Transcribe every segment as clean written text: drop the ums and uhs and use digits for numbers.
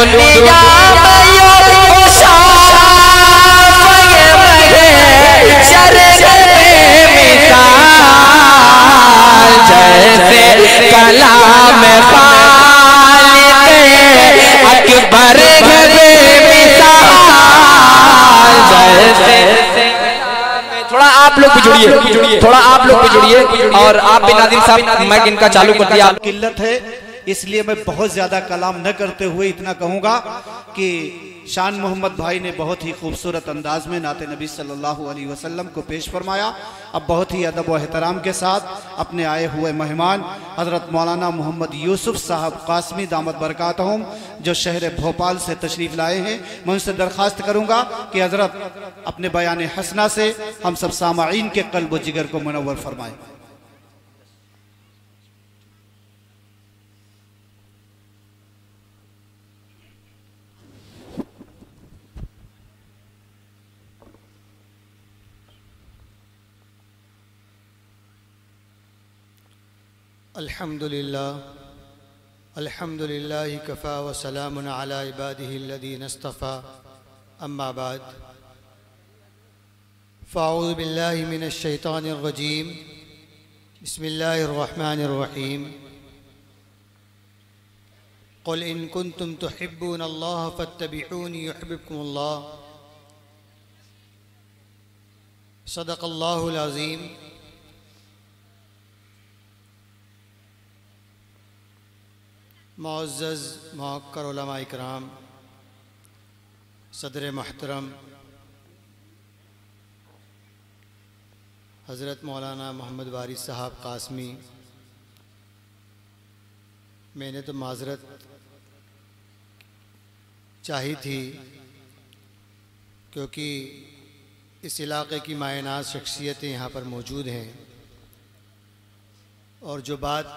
दुनिया में साफ़ शर मिसाल जैसे कलाम खालिक़ अकबर मिसाल जैसे। थोड़ा आप लोग भी जुड़िए, थोड़ा आप लोग भी जुड़िए। और आप भी नाज़रीन साहब मैं इनका चालू कर दिया। किल्लत है इसलिए मैं बहुत ज्यादा कलाम न करते हुए इतना कहूंगा कि शान मोहम्मद भाई ने बहुत ही खूबसूरत अंदाज में नाते नबी सल्लल्लाहु अलैहि वसल्लम को पेश फरमाया। अब बहुत ही अदब व एहतराम के साथ अपने आए हुए मेहमान हज़रत मौलाना मोहम्मद यूसुफ साहब कासमी दामत बरकातहुम जो शहर भोपाल से तशरीफ़ लाए हैं, मैं उनसे दरख्वास्त करूँगा कि हज़रत अपने बयान हसना से हम सब सामाईन के क़ल्ब व जिगर को मुनव्वर फरमाएँ। अल्हम्दुलिल्लाह कफ़ा व सलामुन अला इबादिहिल्लज़ीना इस्तफ़ा अम्मा बाद फ़अऊज़ु बिल्लाहि मिनश शैतानिर रजीम बिस्मिल्लाहिर रहमानिर रहीम क़ुल इन कुन्तुम तुहिब्बूनल्लाह फ़त्तबिऊनी युहिब्बुकुमुल्लाह सदक़ल्लाहुल अज़ीम। मुअज़्ज़ज़ मुअक्कर उलमा इकराम, सदर मोहतरम हज़रत मौलाना मोहम्मद वारिस साहब कासमी, मैंने तो माज़रत चाही थी क्योंकि इस इलाक़े की मायनाज़ शख्सियतें यहाँ पर मौजूद हैं और जो बात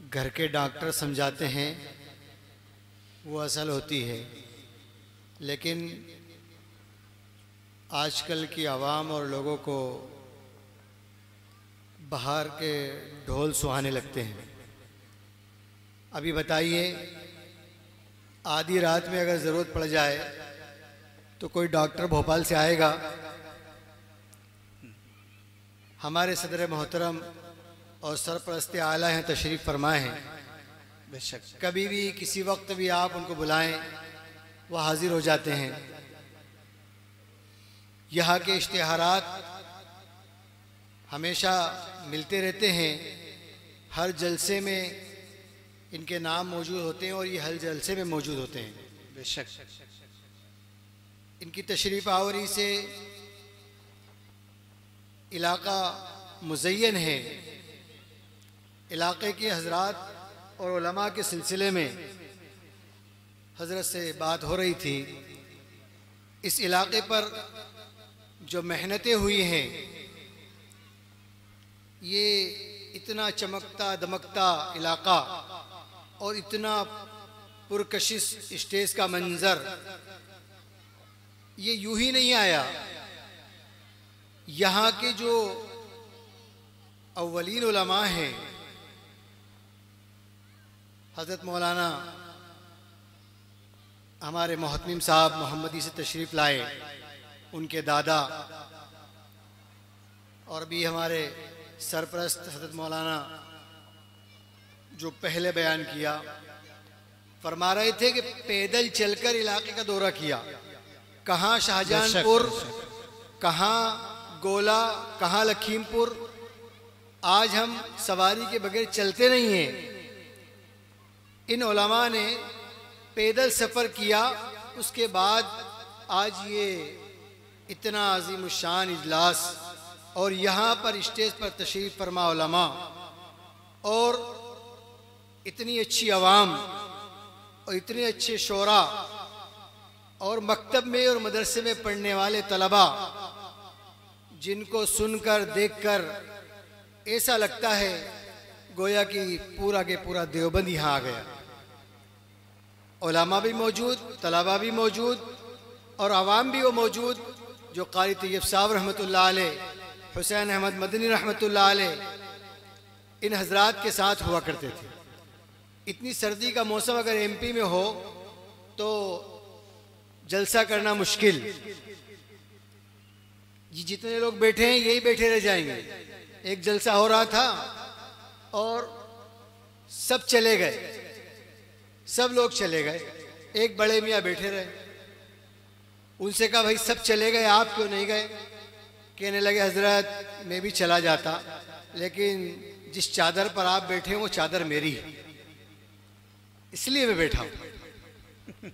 घर के डॉक्टर समझाते हैं वो असल होती है, लेकिन आजकल की आवाम और लोगों को बाहर के ढोल सुहाने लगते हैं। अभी बताइए, आधी रात में अगर ज़रूरत पड़ जाए तो कोई डॉक्टर भोपाल से आएगा? हमारे सदर मोहतरम और सरपरस्त आला हैं, तशरीफ़ फरमाए हैं। बेशक कभी भी किसी वक्त भी आप उनको बुलाएं वह हाज़िर हो जाते हैं। यहाँ के इश्तिहारात हमेशा मिलते रहते हैं, हर जलसे में इनके नाम मौजूद होते हैं और ये हर जलसे में मौजूद होते हैं। बेशक इनकी तशरीफ़ आवरी से इलाका मुज़य्यन है। इलाक़े के हज़रात और उलमा के सिलसिले में हज़रत से बात हो रही थी। इस इलाक़े पर जो मेहनतें हुई हैं, ये इतना चमकता दमकता इलाक़ा और इतना पुरकशिश स्टेज का मंज़र ये यूं ही नहीं आया। यहाँ के जो अव्वलीन उलमा हैं, हज़रत मौलाना हमारे मोहतमिम साहब मोहम्मदी से तशरीफ़ लाए, उनके दादा, और भी हमारे सरपरस्त हज़रत मौलाना जो पहले बयान किया, फरमा रहे थे कि पैदल चलकर इलाके का दौरा किया। कहाँ शाहजहानपुर, कहाँ गोला, कहाँ लखीमपुर। आज हम सवारी के बगैर चलते नहीं हैं। इन उलमा ने पैदल सफ़र किया, उसके बाद आज ये इतना अज़ीमुश्शान इजलास और यहाँ पर स्टेज पर तशरीफ़ फरमा उलमा और इतनी अच्छी आवाम और इतने अच्छे शोरा और मकतब में और मदरसे में पढ़ने वाले तलबा, जिनको सुनकर देखकर ऐसा लगता है गोया कि पूरा के पूरा देवबंद यहाँ आ गया। उलमा भी मौजूद, तलबा भी मौजूद और आवाम भी वो मौजूद जो क़ारी तैयब साहब रहमतुल्लाह अलैह, हुसैन अहमद मदनी रहमतुल्लाह अलैह, इन हज़रात के साथ हुआ करते थे। इतनी सर्दी का मौसम अगर एमपी में हो तो जलसा करना मुश्किल। ये जितने लोग बैठे हैं यही बैठे रह जाएंगे। एक जलसा हो रहा था और सब चले गए, सब लोग चले गए, एक बड़े मियाँ बैठे रहे। उनसे कहा भाई सब चले गए, आप क्यों नहीं गए? कहने लगे हजरत मैं भी चला जाता, लेकिन जिस चादर पर आप बैठे हैं वो चादर मेरी है, इसलिए मैं बैठा हूं।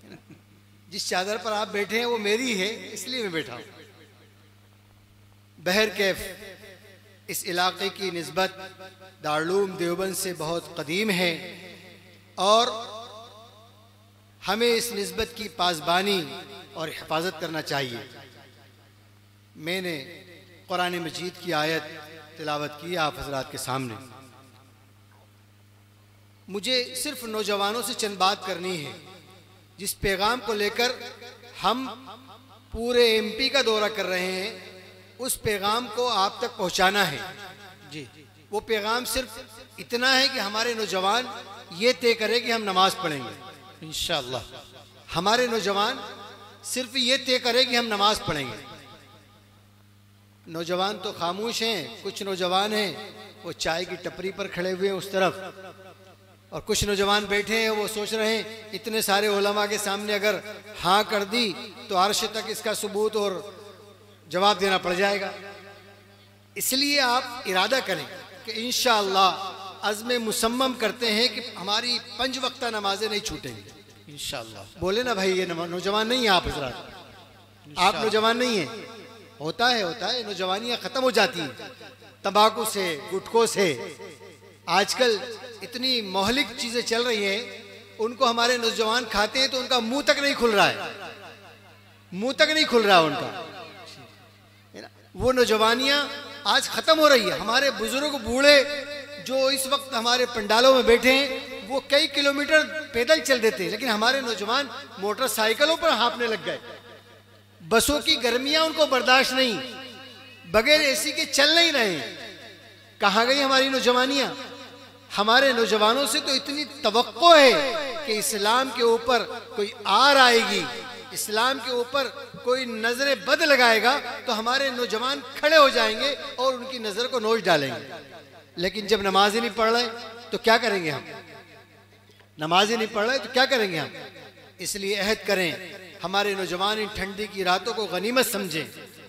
जिस चादर पर आप बैठे हैं वो मेरी है, इसलिए मैं बैठा हूं। बहरकैफ इस इलाके की निस्बत दारुल देवबंद से बहुत कदीम है और हमें इस निस्बत की पासबानी और हिफाजत करना चाहिए। मैंने कुरान मजीद की आयत तिलावत की आप हजरात के सामने। मुझे सिर्फ नौजवानों से चंद बात करनी है। जिस पैगाम को लेकर हम पूरे एमपी का दौरा कर रहे हैं, उस पैगाम को आप तक पहुंचाना है जी। वो पैगाम सिर्फ इतना है कि हमारे नौजवान ये तय करें कि हम नमाज पढ़ेंगे इंशाअल्लाह। हमारे नौजवान सिर्फ ये तय करें कि हम नमाज पढ़ेंगे। नौजवान तो खामोश हैं, कुछ नौजवान हैं वो चाय की टपरी पर खड़े हुए हैं उस तरफ, और कुछ नौजवान बैठे हैं वो सोच रहे हैं इतने सारे उलमा के सामने अगर हाँ कर दी तो अर्श तक इसका सबूत और जवाब देना पड़ जाएगा। इसलिए आप इरादा करें कि इंशाअल्लाह अज़्म मुसम्मम करते हैं कि हमारी 5 वक्ता नमाजें नहीं छूटेंगी इंशाअल्लाह। बोले ना भाई ये नौजवान नहीं है आप हजरात, आप नौजवान नहीं हैं। होता है नौजवानियां खत्म हो जाती हैं तंबाकू से, गुटखों से। आजकल इतनी मोहलिक चीजें चल रही हैं, उनको हमारे नौजवान खाते हैं तो उनका मुंह तक नहीं खुल रहा है, मुंह तक नहीं खुल रहा है उनका। वो नौजवानियां आज खत्म हो रही है। हमारे बुजुर्ग बूढ़े जो इस वक्त हमारे पंडालों में बैठे हैं वो कई किलोमीटर पैदल चल देते हैं, लेकिन हमारे नौजवान मोटरसाइकिलों पर हाँफने लग गए। बसों की गर्मियां उनको बर्दाश्त नहीं, बगैर एसी के चल नहीं रहे। कहाँ गई हमारी नौजवानियां? हमारे नौजवानों से तो इतनी तवक्को है कि इस्लाम के ऊपर कोई आर आएगी, इस्लाम के ऊपर कोई नजर बद लगाएगा तो हमारे नौजवान खड़े हो जाएंगे और उनकी नजर को नोच डालेंगे। लेकिन जब नमाज ही नहीं पढ़ रहे तो क्या करेंगे हम? नमाज ही नहीं पढ़ रहे तो क्या करेंगे हम? इसलिए अहद करें हमारे नौजवान इन ठंडी की रातों को गनीमत समझें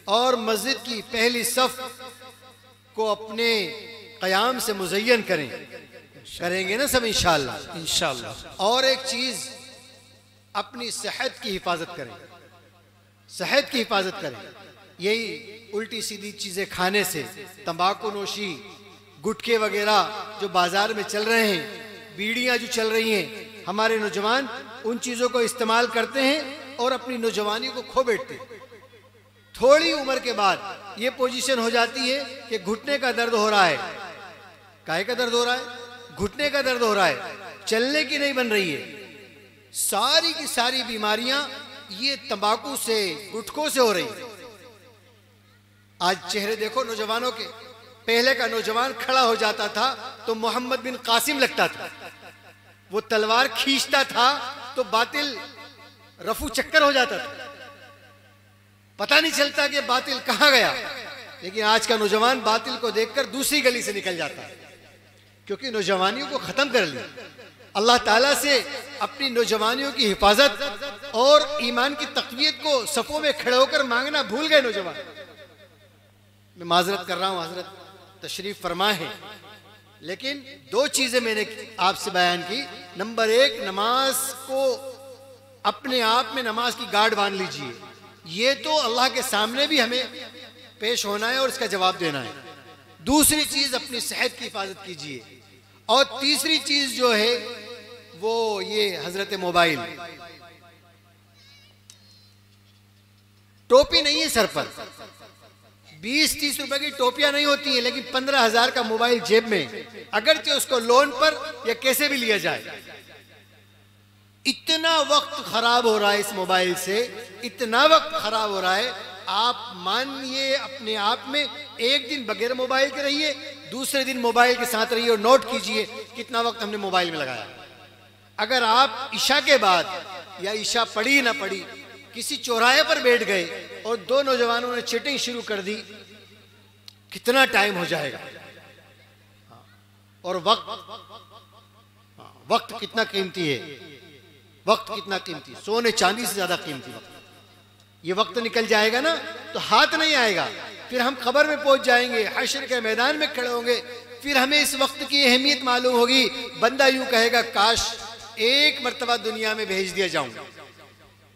और मस्जिद की पहली सफ को अपने क़याम से मुज़य्यन करें। करेंगे ना सब इंशाअल्लाह इंशाअल्लाह। और एक चीज, अपनी सेहत की हिफाजत करें, सेहत की हिफाजत करें। यही उल्टी सीधी चीजें खाने से, तंबाकू नोशी, गुटखे वगैरह जो बाजार में चल रहे हैं, बीड़ियां जो चल रही हैं, हमारे नौजवान उन चीजों को इस्तेमाल करते हैं और अपनी नौजवानी को खो बैठते हैं। थोड़ी उम्र के बाद ये पोजीशन हो जाती है कि घुटने का दर्द हो रहा है। काहे का दर्द हो रहा है? घुटने का दर्द हो रहा है, चलने की नहीं बन रही है। सारी की सारी बीमारियां ये तंबाकू से, गुटखों से हो रही है। आज चेहरे देखो नौजवानों के। पहले का नौजवान खड़ा हो जाता था तो मोहम्मद बिन कासिम लगता था। वो तलवार खींचता था तो बातिल रफू चक्कर हो जाता था, पता नहीं चलता कि बातिल कहां गया। लेकिन आज का नौजवान बातिल को देखकर दूसरी गली से निकल जाता है, क्योंकि नौजवानियों को खत्म कर लिया। अल्लाह ताला से अपनी नौजवानियों की हिफाजत और ईमान की तक़वियत को सफ़ों में खड़े होकर मांगना भूल गए नौजवान। मैं माजरत कर रहा हूँ, हजरत तशरीफ फरमा है, लेकिन 2 चीजें मैंने आपसे बयान की। नंबर 1, नमाज को अपने आप में नमाज की गार्ड बांध लीजिए। ये तो अल्लाह के सामने भी हमें पेश होना है और इसका जवाब देना है। दूसरी चीज, अपनी सेहत की हिफाजत कीजिए। और तीसरी चीज जो है वो ये हजरत मोबाइल। टोपी नहीं है सर पर, 20-30 रुपए की टोपियां नहीं होती है, लेकिन 15,000 का मोबाइल जेब में, अगरचे उसको लोन पर या कैसे भी लिया जाए। इतना वक्त खराब हो रहा है इस मोबाइल से, इतना वक्त खराब हो रहा है। आप मानिए अपने आप में, एक दिन बगैर मोबाइल के रहिए, दूसरे दिन मोबाइल के साथ रहिए और नोट कीजिए कितना वक्त हमने मोबाइल में लगाया। अगर आप ईशा के बाद या ईशा पढ़ी ना पढ़ी किसी चौराहे पर बैठ गए और दो नौजवानों ने चीटिंग शुरू कर दी, कितना टाइम हो जाएगा। और वक्त कितना कीमती है, वक्त कितना कीमती, सोने चांदी से ज्यादा कीमती वक्त। ये वक्त निकल जाएगा ना तो हाथ नहीं आएगा, फिर हम कब्र में पहुंच जाएंगे, हश्र के मैदान में खड़े होंगे, फिर हमें इस वक्त की अहमियत मालूम होगी। बंदा यूं कहेगा काश एक मर्तबा दुनिया में भेज दिया जाऊं,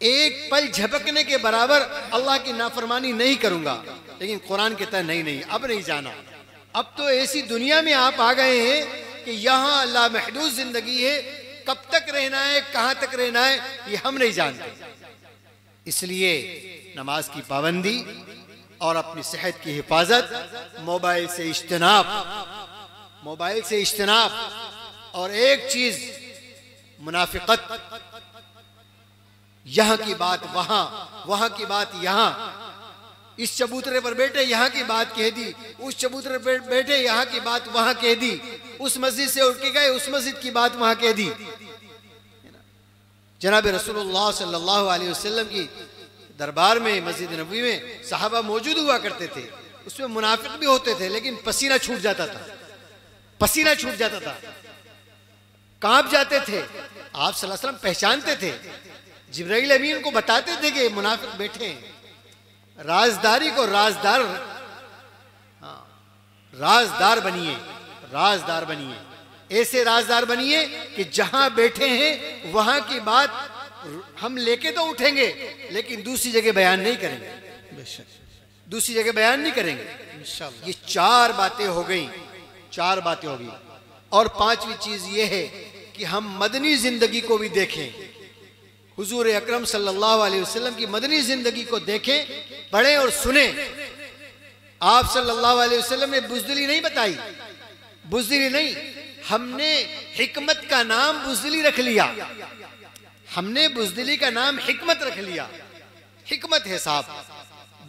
एक पल झपकने के बराबर अल्लाह की नाफरमानी नहीं करूंगा। लेकिन कुरान कहता है नहीं नहीं, अब नहीं जाना। अब तो ऐसी दुनिया में आप आ गए हैं कि यहाँ अल्लाह महदूद जिंदगी है, कब तक रहना है, कहां तक रहना है, ये हम नहीं जानते। इसलिए नमाज की पाबंदी और अपनी सेहत की हिफाजत, मोबाइल से इज्तनाब, मोबाइल से इज्तनाब। और एक चीज मुनाफिकत, यहां की बात वहां, वहां की बात यहां, इस चबूतरे पर बैठे यहां की बात कह दी, उस चबूतरे पर बैठे यहां की बात वहां कह दी, उस मस्जिद से उठ के गए उस मस्जिद की बात वहां कह दी। जनाब रसूलुल्लाह सल्लल्लाहु अलैहि वसल्लम की दरबार में मस्जिद नबवी में सहाबा मौजूद हुआ करते थे, उसमें मुनाफिक भी होते थे, लेकिन पसीना छूट जाता था, पसीना छूट जाता था, कांप जाते थे। आप सल्लल्लाहु अलैहि वसल्लम पहचानते थे, जिब्राइल अमीन को बताते थे कि मुनाफिक बैठे हैं। राजदारी को राजदार, राजदार बनिए, राजदार बनिए, ऐसे राजदार बनिए कि जहां बैठे हैं वहां की बात हम लेके तो उठेंगे लेकिन दूसरी जगह बयान नहीं करेंगे, दूसरी जगह बयान नहीं करेंगे इंशाअल्लाह। ये चार बातें हो गई, चार बातें हो गई। और पांचवी चीज ये है कि हम मदनी जिंदगी को भी देखें, हुजूर अकरम सल्लल्लाहु अलैहि वसल्लम की मदनी जिंदगी को देखें, पढ़ें और सुने। आप सल्लल्लाहु अलैहि वसल्लम ने बुज़दिली नहीं बताई, बुज़दिली नहीं, हमने हिकमत का नाम बुज़दिली रख लिया, हमने बुज़दिली का नाम हिकमत रख लिया। हिकमत है साहब,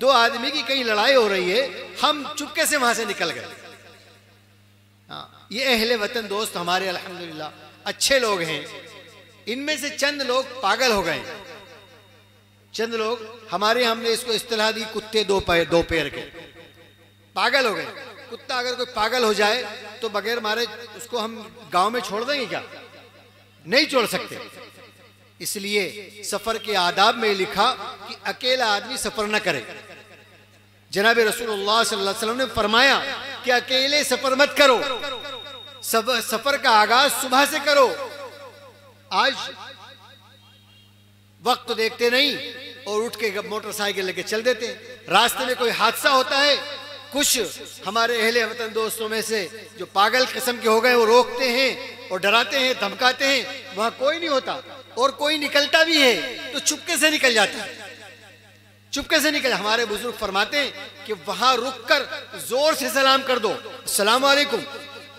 दो आदमी की कहीं लड़ाई हो रही है, हम चुपके से वहां से निकल गए। ये अहले वतन दोस्त हमारे अल्हम्दुलिल्लाह अच्छे लोग हैं, इनमें से चंद लोग पागल हो गए, चंद लोग हमारे, हमने इसको इस्तिलाह दी कुत्ते दो पैर के, पागल हो गए। कुत्ता अगर कोई पागल हो जाए तो बगैर मारे उसको हम गांव में छोड़ देंगे क्या? नहीं छोड़ सकते। इसलिए सफर के आदाब में लिखा कि अकेला आदमी सफर न करे। जनाब रसूलुल्लाह सल्लल्लाहु अलैहि वसल्लम ने फरमाया कि अकेले सफर मत करो, सफर का आगाज सुबह से करो। आज वक्त देखते नहीं और उठ के मोटरसाइकिल लेके चल देते हैं। रास्ते में कोई हादसा होता है, कुछ हमारे अहले वतन दोस्तों में से जो पागल किस्म के हो गए वो रोकते हैं और डराते हैं, धमकाते हैं, वहां कोई नहीं होता। और कोई निकलता भी है तो चुपके से निकल जाता है, चुपके से निकल। हमारे बुजुर्ग फरमाते हैं कि वहां रुककर जोर से सलाम कर दो, अस्सलाम वालेकुम।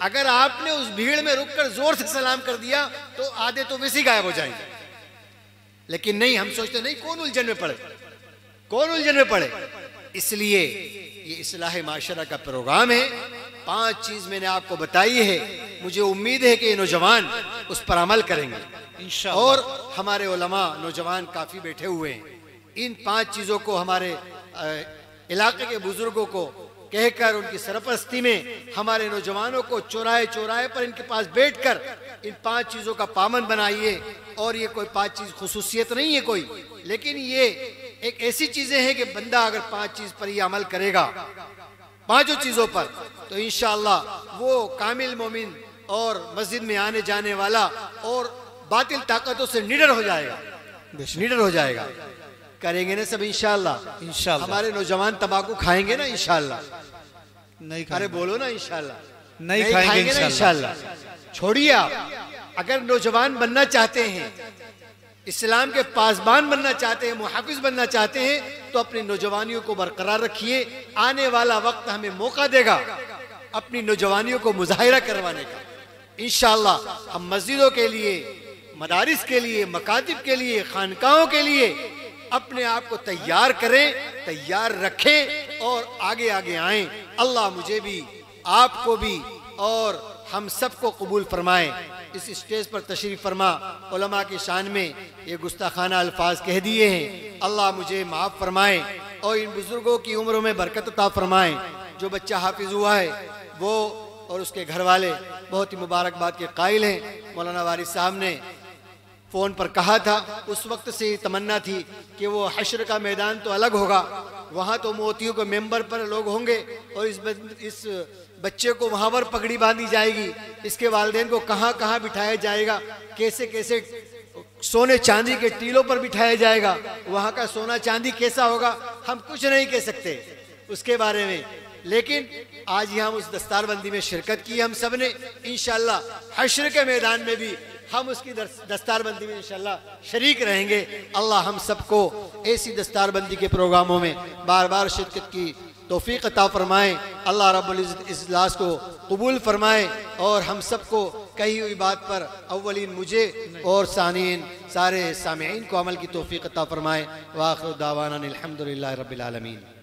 अगर आपने उस भीड़ में रुककर जोर से सलाम कर दिया तो आधे तो वैसे ही गायब हो जाएंगे। लेकिन नहीं, हम सोचते नहीं कौन उलझन में पड़े, कौन उलझन में पड़े। इसलिए ये इस्लाह माशरा का प्रोग्राम है। 5 चीज मैंने आपको बताई है, मुझे उम्मीद है कि ये नौजवान उस पर अमल करेंगे इंशाअल्लाह। और हमारे उलमा नौजवान काफी बैठे हुए हैं, इन 5 चीजों को हमारे इलाके के बुजुर्गों को कहकर उनकी सरपरस्ती में हमारे नौजवानों को चौराहे चौराहे पर इनके पास बैठकर इन 5 चीजों का पाबंद बनाइए। और ये कोई 5 चीज खुसूसियत नहीं है कोई, लेकिन ये एक ऐसी चीजें हैं कि बंदा अगर 5 चीज पर ये अमल करेगा, 5 चीजों पर, तो इंशाअल्लाह वो कामिल मोमिन और मस्जिद में आने जाने वाला और बातिल ताकतों से निडर हो जाएगा, निडर हो जाएगा। करेंगे ना सब इंशाअल्लाह। इंशाअल्लाह हमारे नौजवान तंबाकू खाएंगे ना इंशाअल्लाह? नहीं, अरे बोलो ना इंशाअल्लाह। नहीं खाएंगे ना इंशाअल्लाह। छोड़िए आप, अगर नौजवान बनना चाहते हैं, इस्लाम के पासबान बनना चाहते हैं, मुहाफिज बनना चाहते हैं, तो अपनी नौजवानियों को बरकरार रखिए। आने वाला वक्त हमें मौका देगा अपनी नौजवानियों को मुजाहिरा करवाने का। इंशाअल्लाह हम मस्जिदों के लिए, मदारिस के लिए, मकातिब के लिए, खानकाहों के लिए अपने आप को तैयार करें, तैयार रखें और आगे आगे आएं। अल्लाह मुझे भी, आपको भी और हम सबको कबूल फरमाए। इस स्टेज पर तशरीफ़ फरमा। उलमा की शान में ये गुस्ताखाना अल्फाज कह दिए हैं, अल्लाह मुझे माफ़ फरमाए और इन बुज़ुर्गों की उम्रों में बरकत अता फरमाए। जो बच्चा हाफिज़ हुआ है वो और उसके घर वाले बहुत ही मुबारकबाद के कायल हैं। मौलाना वारिस साहब ने फ़ोन पर कहा था, उस वक्त से तमन्ना थी कि वो हश्र का मैदान तो अलग होगा, वहाँ तो मोतियों के मेंबर पर लोग होंगे और इस बच्चे को वहाँ पर पगड़ी बांधी जाएगी, इसके वालिदैन को कहाँ कहाँ बिठाया जाएगा, कैसे कैसे सोने चांदी के टीलों पर बिठाया जाएगा, वहाँ का सोना चांदी कैसा होगा, हम कुछ नहीं कह सकते उसके बारे में। लेकिन आज यहाँ उस दस्तारबंदी में शिरकत की हम सब ने। इंशाअल्लाह हश्र के मैदान में भी हम उसकी दस्तारबंदी में इंशाअल्लाह शरीक रहेंगे। अल्लाह हम सबको ऐसी दस्तारबंदी के प्रोग्रामों में बार बार शिरकत की तौफीक अता फरमाएँ। अल्लाह रब्बुल इज़्ज़त इस इजलास को कबूल फरमाए और हम सबको कही हुई बात पर अव्वलीन मुझे और सानीन सारे सामीईन को अमल की तौफीक अता फरमाए। व आखिर दावाना अनिल हम्दुलिल्लाहि रब्बिल आलमीन।